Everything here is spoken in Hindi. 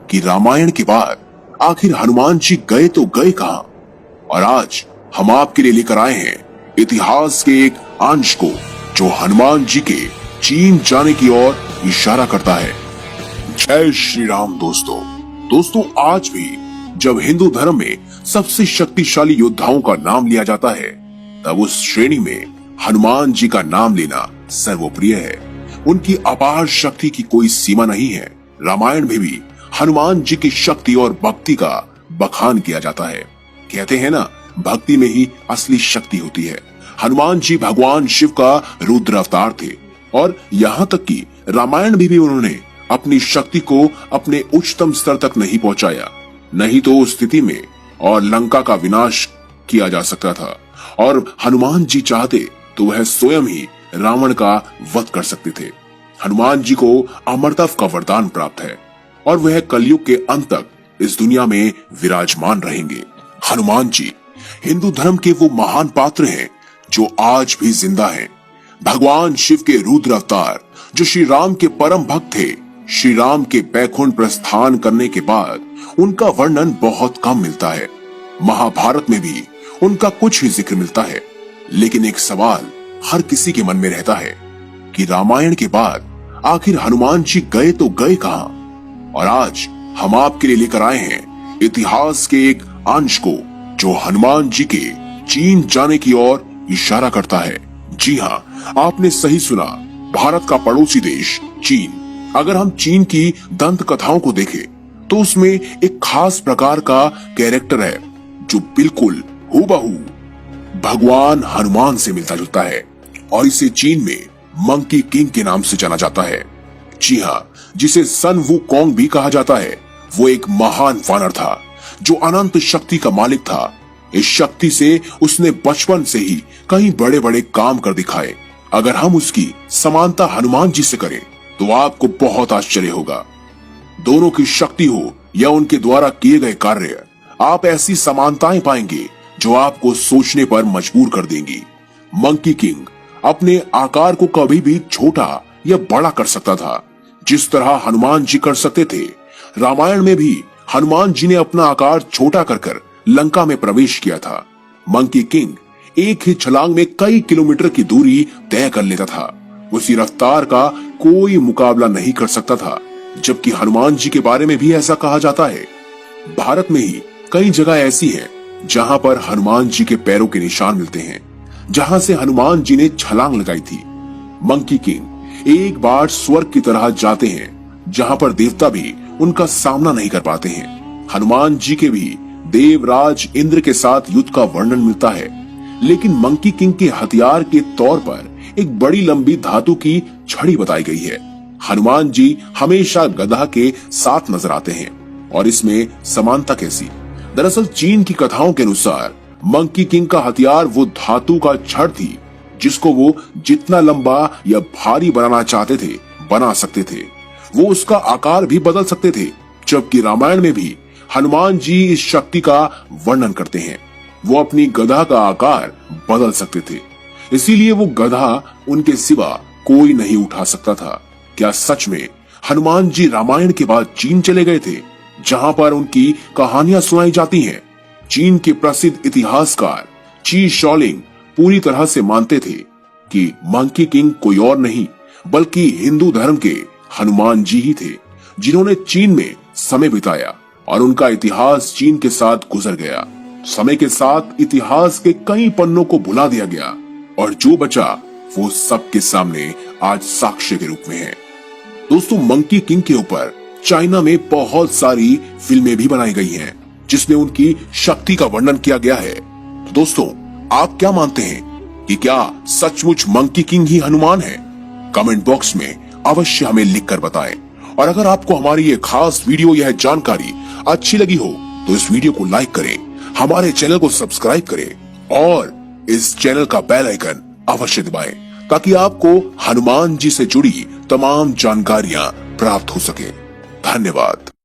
कि रामायण के बाद आखिर हनुमान जी गए तो गए कहां। और आज हम आपके लिए लेकर आए हैं इतिहास के एक अंश को जो हनुमान जी के चीन जाने की ओर इशारा करता है। जय श्री राम दोस्तों, आज भी जब हिंदू धर्म में सबसे शक्तिशाली योद्धाओं का नाम लिया जाता है तब उस श्रेणी में हनुमान जी का नाम लेना सर्वप्रिय है। उनकी अपार शक्ति की कोई सीमा नहीं है। रामायण में भी हनुमान जी की शक्ति और भक्ति का बखान किया जाता है। कहते हैं ना, भक्ति में ही असली शक्ति होती है। हनुमान जी भगवान शिव का रुद्र अवतार थे और यहाँ तक कि रामायण में भी उन्होंने अपनी शक्ति को अपने उच्चतम स्तर तक नहीं पहुंचाया, नहीं तो उस स्थिति में और लंका का विनाश किया जा सकता था। और हनुमान जी चाहते तो वह स्वयं ही रावण का वध कर सकते थे। हनुमान जी को अमरत्व का वरदान प्राप्त है और वह कलयुग के अंत तक इस दुनिया में विराजमान रहेंगे। हनुमान जी हिंदू धर्म के वो महान पात्र हैं जो आज भी जिंदा हैं। भगवान शिव के रुद्र अवतार जो श्री राम के परम भक्त थे। श्री राम के बैकुंठ प्रस्थान करने के बाद उनका वर्णन बहुत कम मिलता है। महाभारत में भी उनका कुछ ही जिक्र मिलता है। लेकिन एक सवाल हर किसी के मन में रहता है कि रामायण के बाद आखिर हनुमान जी गए तो गए कहां। और आज हम आपके लिए लेकर आए हैं इतिहास के एक अंश को जो हनुमान जी के चीन जाने की ओर इशारा करता है। जी हाँ, आपने सही सुना, भारत का पड़ोसी देश चीन। अगर हम चीन की दंत कथाओं को देखें तो उसमें एक खास प्रकार का कैरेक्टर है जो बिल्कुल हूबहू भगवान हनुमान से मिलता जुलता है और इसे चीन में मंकी किंग के नाम से जाना जाता है। जी हाँ, जिसे सन वू कॉन्ग भी कहा जाता है। वो एक महान वानर था जो अनंत शक्ति का मालिक था। इस शक्ति से उसने बचपन से ही कई बड़े बड़े काम कर दिखाए। अगर हम उसकी समानता हनुमान जी से करें तो आपको बहुत आश्चर्य होगा। दोनों की शक्ति हो या उनके द्वारा किए गए कार्य, आप ऐसी समानताएं पाएंगे जो आपको सोचने पर मजबूर कर देंगी। मंकी किंग अपने आकार को कभी भी छोटा या बड़ा कर सकता था जिस तरह हनुमान जी कर सकते थे। रामायण में भी हनुमान जी ने अपना आकार छोटा कर लंका में प्रवेश किया था। मंकी किंग एक ही छलांग में कई किलोमीटर की दूरी तय कर लेता था। उसी रफ्तार का कोई मुकाबला नहीं कर सकता था। जबकि हनुमान जी के बारे में भी ऐसा कहा जाता है। भारत में ही कई जगह ऐसी है जहां पर हनुमान जी के पैरों के निशान मिलते हैं, जहां से हनुमान जी ने छलांग लगाई थी। मंकी किंग एक बार स्वर्ग की तरह जाते हैं जहां पर देवता भी उनका सामना नहीं कर पाते हैं। हनुमान जी के भी देवराज इंद्र के साथ युद्ध का वर्णन मिलता है। लेकिन मंकी किंग के हथियार के तौर पर एक बड़ी लंबी धातु की छड़ी बताई गई है। हनुमान जी हमेशा गदा के साथ नजर आते हैं और इसमें समानता कैसी। दरअसल चीन की कथाओं के अनुसार मंकी किंग का हथियार वो धातु का छड़ थी जिसको वो जितना लंबा या भारी बनाना चाहते थे बना सकते थे। वो उसका आकार भी बदल सकते थे। जबकि रामायण में भी हनुमान जी इस शक्ति का वर्णन करते हैं। वो अपनी गदा का आकार बदल सकते थे, इसीलिए वो गदा उनके सिवा कोई नहीं उठा सकता था। क्या सच में हनुमान जी रामायण के बाद चीन चले गए थे जहां पर उनकी कहानियां सुनाई जाती हैं? चीन के प्रसिद्ध इतिहासकार ची शॉलिंग पूरी तरह से मानते थे कि मंकी किंग कोई और नहीं बल्कि हिंदू धर्म के हनुमान जी ही थे, जिन्होंने चीन में समय बिताया और उनका इतिहास चीन के साथ गुजर गया। समय के साथ इतिहास के कई पन्नों को भुला दिया गया और जो बचा वो सबके सामने आज साक्ष्य के रूप में है। दोस्तों, मंकी किंग के ऊपर चाइना में बहुत सारी फिल्में भी बनाई गई हैं जिसमें उनकी शक्ति का वर्णन किया गया है। तो दोस्तों, आप क्या मानते हैं कि क्या सचमुच मंकी किंग ही हनुमान है? कमेंट बॉक्स में अवश्य हमें लिखकर बताएं। और अगर आपको हमारी ये खास वीडियो, यह जानकारी अच्छी लगी हो तो इस वीडियो को लाइक करें, हमारे चैनल को सब्सक्राइब करें और इस चैनल का बेल आइकन अवश्य दबाएं ताकि आपको हनुमान जी से जुड़ी तमाम जानकारियां प्राप्त हो सके। धन्यवाद।